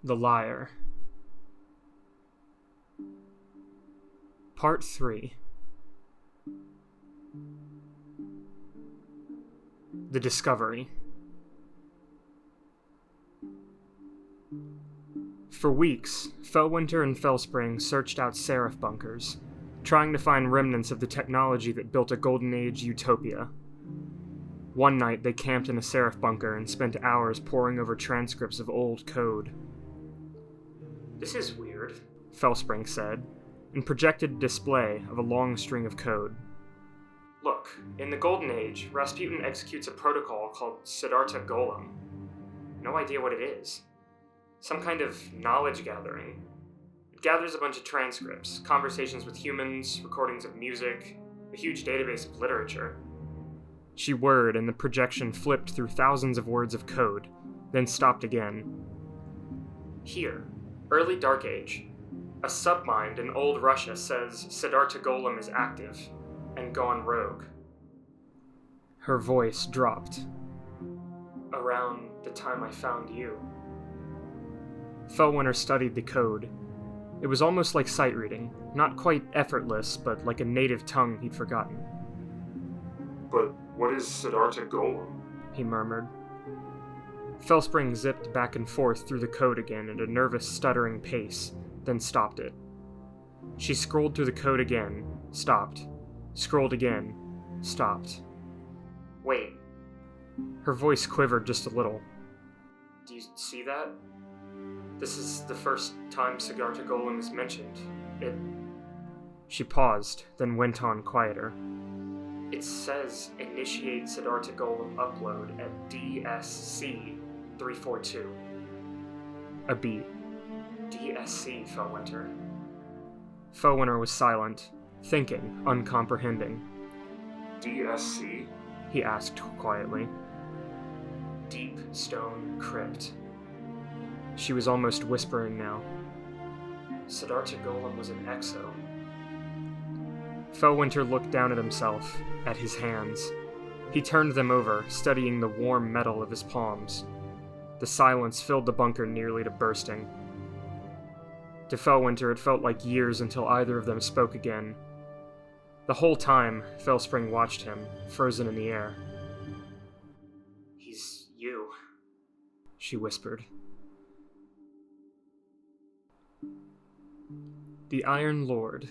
The Liar. Part 3. The Discovery. For weeks, Felwinter and Felspring searched out Seraph bunkers, trying to find remnants of the technology that built a Golden Age utopia. One night, they camped in a Seraph bunker and spent hours poring over transcripts of old code. "This is weird," Felspring said, and projected a display of a long string of code. "Look, in the Golden Age, Rasputin executes a protocol called Siddhartha Golem. No idea what it is. Some kind of knowledge gathering. It gathers a bunch of transcripts, conversations with humans, recordings of music, a huge database of literature." She whirred, and the projection flipped through thousands of words of code, then stopped again. "Here, early Dark Age. A submind in old Russia says Siddhartha Golem is active and gone rogue." Her voice dropped. "Around the time I found you." Felwinter studied the code. It was almost like sight reading, not quite effortless, but like a native tongue he'd forgotten. "But what is Siddhartha Golem?" he murmured. Felspring zipped back and forth through the code again at a nervous, stuttering pace, then stopped it. She scrolled through the code again, stopped, scrolled again, stopped. "Wait." Her voice quivered just a little. "Do you see that? This is the first time Siddhartha Golem is mentioned. It..." She paused, then went on quieter. "It says initiate Siddhartha Golem upload at DSC 342. A beat. DSC, Felwinter. Felwinter was silent, thinking, uncomprehending. DSC? He asked quietly. Deep Stone Crypt. She was almost whispering now. Siddhartha Golem was an exo. Felwinter looked down at himself, at his hands. He turned them over, studying the warm metal of his palms. The silence filled the bunker nearly to bursting. To Felwinter, it felt like years until either of them spoke again. The whole time, Felspring watched him, frozen in the air. "He's you," she whispered. The Iron Lord.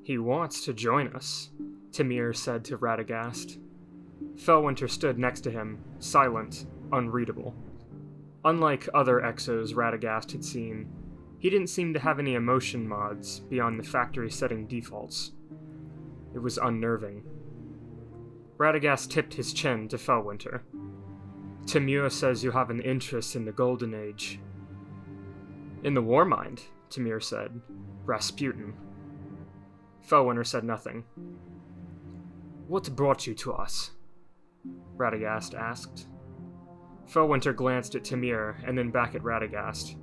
"He wants to join us," Tamir said to Radagast. Felwinter stood next to him, silent, unreadable. Unlike other exos Radagast had seen, he didn't seem to have any emotion mods beyond the factory-setting defaults. It was unnerving. Radagast tipped his chin to Felwinter. "Tamir says you have an interest in the Golden Age." "In the Warmind," Tamir said. "Rasputin." Felwinter said nothing. "What brought you to us?" Radagast asked. Felwinter glanced at Tamir and then back at Radagast.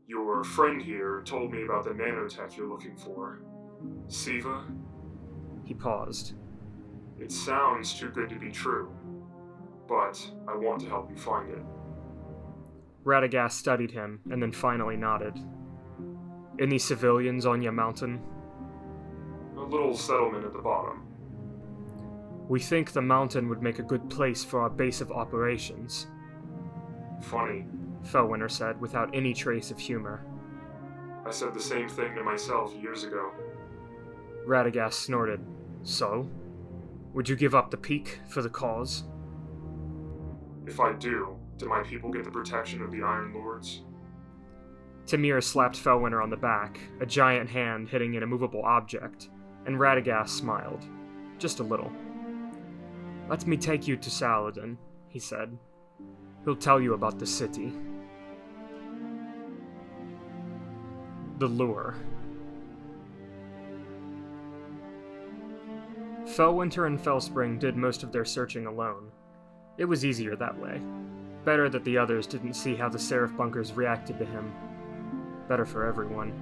"Your friend here told me about the nanotech you're looking for. Siva?" He paused. "It sounds too good to be true, but I want to help you find it." Radagast studied him and then finally nodded. "Any civilians on your mountain?" "A little settlement at the bottom." "We think the mountain would make a good place for our base of operations." "Funny," Felwinter said, without any trace of humor. "I said the same thing to myself years ago." Radagast snorted. "So? Would you give up the peak for the cause?" "If I do my people get the protection of the Iron Lords?" Tamir slapped Felwinter on the back, a giant hand hitting an immovable object, and Radagast smiled. Just a little. "Let me take you to Saladin," he said. "He'll tell you about the city." The Lure. Felwinter and Felspring did most of their searching alone. It was easier that way. Better that the others didn't see how the Seraph bunkers reacted to him. Better for everyone.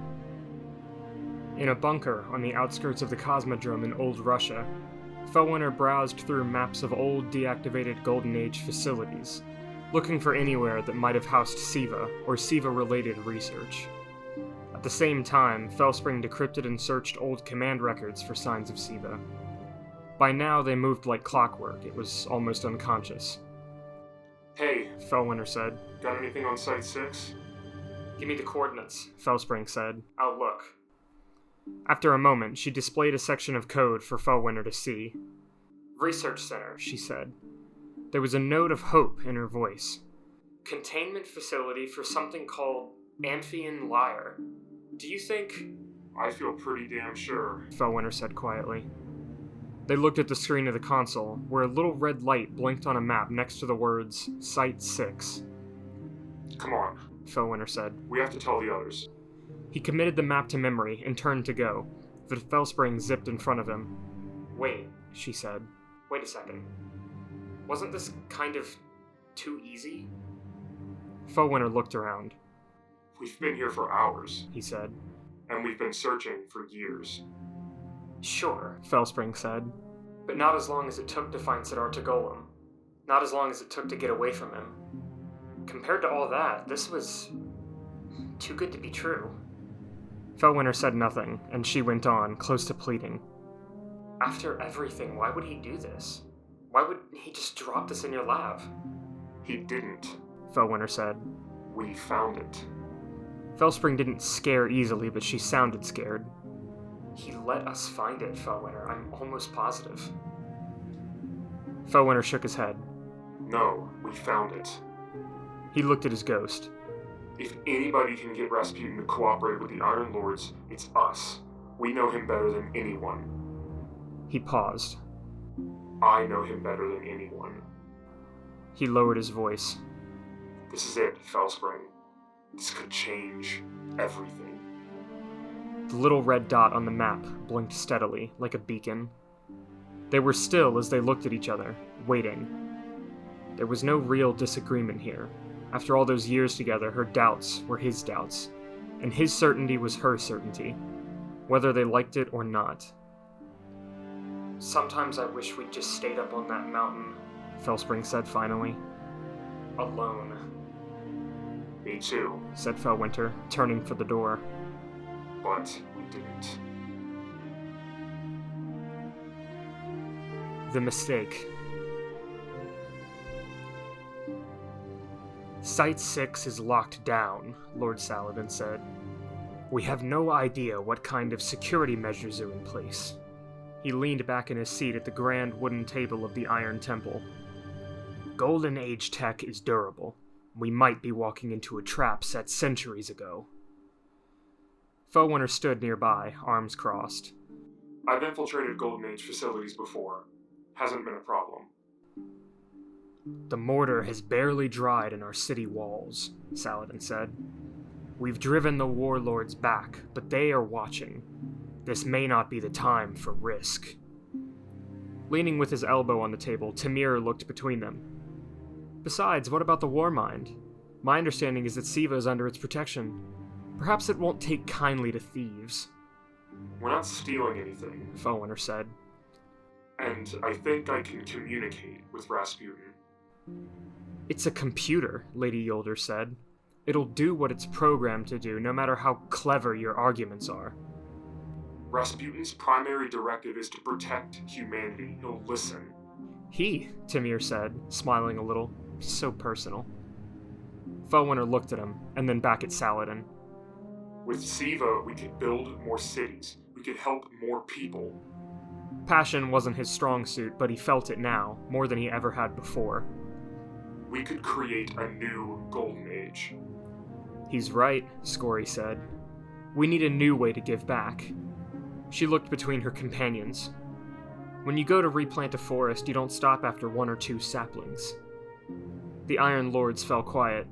In a bunker on the outskirts of the Cosmodrome in old Russia, Felwinter browsed through maps of old, deactivated Golden Age facilities, looking for anywhere that might have housed SIVA or SIVA-related research. At the same time, Felspring decrypted and searched old command records for signs of SIVA. By now, they moved like clockwork. It was almost unconscious. Hey, Felwinter said. Got anything on Site 6? Give me the coordinates, Felspring said. I'll look. After a moment, she displayed a section of code for Felwinter to see. Research Center, she said. There was a note of hope in her voice. Containment facility for something called Amphion Lyre. Do you think... I feel pretty damn sure, Felwinter said quietly. They looked at the screen of the console, where a little red light blinked on a map next to the words, Site 6. Come on, Felwinter said. We have to tell the others. He committed the map to memory and turned to go, but Felspring zipped in front of him. Wait, she said. Wait a second. Wasn't this kind of too easy? Felwinter looked around. We've been here for hours, he said. And we've been searching for years. Sure, Felspring said. But not as long as it took to find Siddhartha Golem. Not as long as it took to get away from him. Compared to all that, this was... too good to be true. Felwinter said nothing, and she went on, close to pleading. After everything, why would he do this? Why would he just drop this in your lab? He didn't, Felwinter said. We found it. Felspring didn't scare easily, but she sounded scared. He let us find it, Felwinter. I'm almost positive. Felwinter shook his head. No, we found it. He looked at his ghost. If anybody can get Rasputin to cooperate with the Iron Lords, it's us. We know him better than anyone. He paused. I know him better than anyone. He lowered his voice. This is it, Felspring. This could change everything. The little red dot on the map blinked steadily, like a beacon. They were still as they looked at each other, waiting. There was no real disagreement here. After all those years together, her doubts were his doubts, and his certainty was her certainty, whether they liked it or not. Sometimes I wish we'd just stayed up on that mountain, Felspring said finally. Alone. Me too, said Felwinter, turning for the door. But we didn't. The mistake. Site 6 is locked down, Lord Saladin said. We have no idea what kind of security measures are in place. He leaned back in his seat at the grand wooden table of the Iron Temple. Golden Age tech is durable. We might be walking into a trap set centuries ago. Felwinter stood nearby, arms crossed. I've infiltrated Golden Age facilities before. Hasn't been a problem. The mortar has barely dried in our city walls, Saladin said. We've driven the warlords back, but they are watching. This may not be the time for risk. Leaning with his elbow on the table, Tamir looked between them. Besides, what about the Warmind? My understanding is that Siva is under its protection. Perhaps it won't take kindly to thieves. We're not stealing anything, Felwinter said. And I think I can communicate with Rasputin. It's a computer, Lady Yolder said. It'll do what it's programmed to do, no matter how clever your arguments are. Rasputin's primary directive is to protect humanity. He'll listen. Tamir said, smiling a little. So personal. Felwinter looked at him, and then back at Saladin. With Siva, we could build more cities. We could help more people. Passion wasn't his strong suit, but he felt it now, more than he ever had before. We could create a new Golden Age. He's right, Scory said. We need a new way to give back. She looked between her companions. When you go to replant a forest, you don't stop after 1 or 2 saplings. The Iron Lords fell quiet.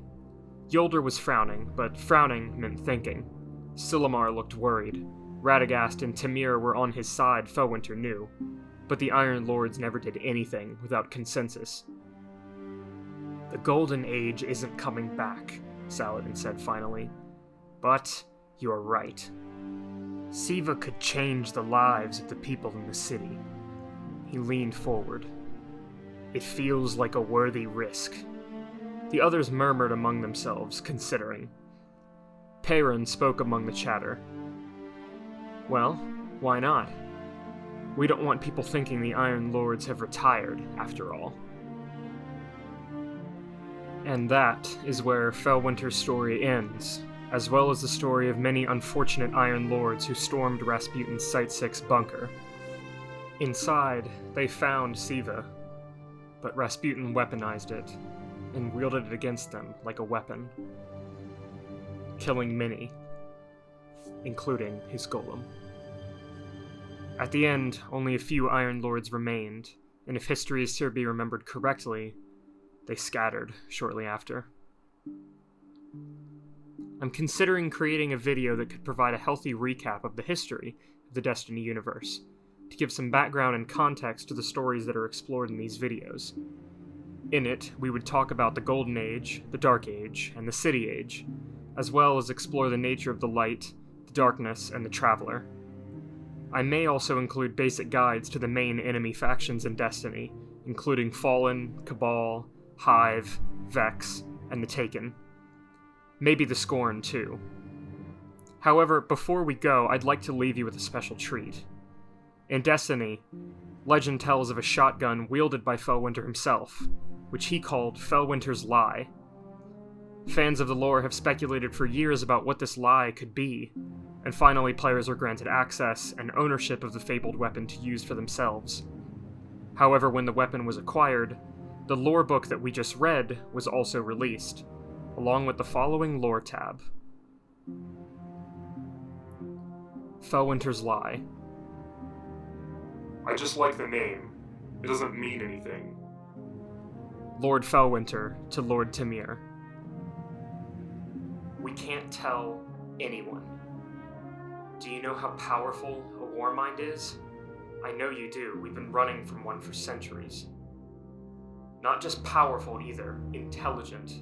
Yolder was frowning, but frowning meant thinking. Silumar looked worried. Radagast and Tamir were on his side, Felwinter knew. But the Iron Lords never did anything without consensus. The Golden Age isn't coming back, Saladin said finally. But you're right. Siva could change the lives of the people in the city. He leaned forward. It feels like a worthy risk. The others murmured among themselves, considering. Perrin spoke among the chatter. Well, why not? We don't want people thinking the Iron Lords have retired, after all. And that is where Felwinter's story ends, as well as the story of many unfortunate Iron Lords who stormed Rasputin's Site 6 bunker. Inside, they found Siva, but Rasputin weaponized it, and wielded it against them like a weapon, killing many, including his golem. At the end, only a few Iron Lords remained, and if history is to be remembered correctly, they scattered shortly after. I'm considering creating a video that could provide a healthy recap of the history of the Destiny universe, to give some background and context to the stories that are explored in these videos. In it, we would talk about the Golden Age, the Dark Age, and the City Age, as well as explore the nature of the Light, the Darkness, and the Traveler. I may also include basic guides to the main enemy factions in Destiny, including Fallen, Cabal, Hive, Vex, and the Taken. Maybe the Scorn, too. However, before we go, I'd like to leave you with a special treat. In Destiny, legend tells of a shotgun wielded by Felwinter himself, which he called Felwinter's Lie. Fans of the lore have speculated for years about what this lie could be, and finally players were granted access and ownership of the fabled weapon to use for themselves. However, when the weapon was acquired, the lore book that we just read was also released, along with the following lore tab. Felwinter's Lie. I just like the name. It doesn't mean anything. Lord Felwinter to Lord Tamir. We can't tell anyone. Do you know how powerful a war mind is? I know you do. We've been running from one for centuries. Not just powerful either, intelligent.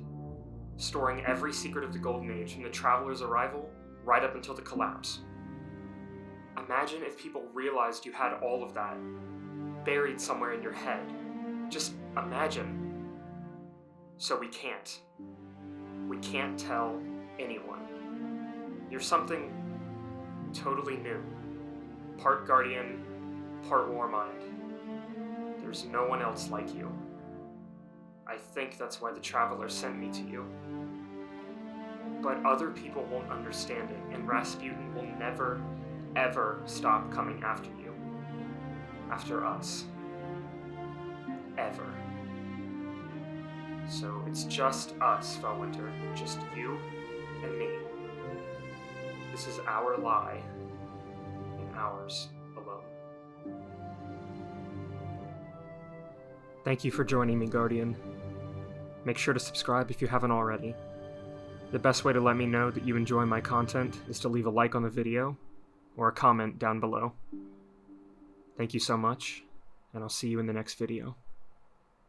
Storing every secret of the Golden Age from the Traveler's arrival right up until the collapse. Imagine if people realized you had all of that, buried somewhere in your head. Just imagine. So we can't. We can't tell anyone. You're something totally new. Part Guardian, part Warmind. There's no one else like you. I think that's why the Traveler sent me to you. But other people won't understand it, and Rasputin will never, ever stop coming after you. After us. Ever. So it's just us, Felwinter. Just you and me. This is our lie, and ours alone. Thank you for joining me, Guardian. Make sure to subscribe if you haven't already. The best way to let me know that you enjoy my content is to leave a like on the video, or a comment down below. Thank you so much, and I'll see you in the next video.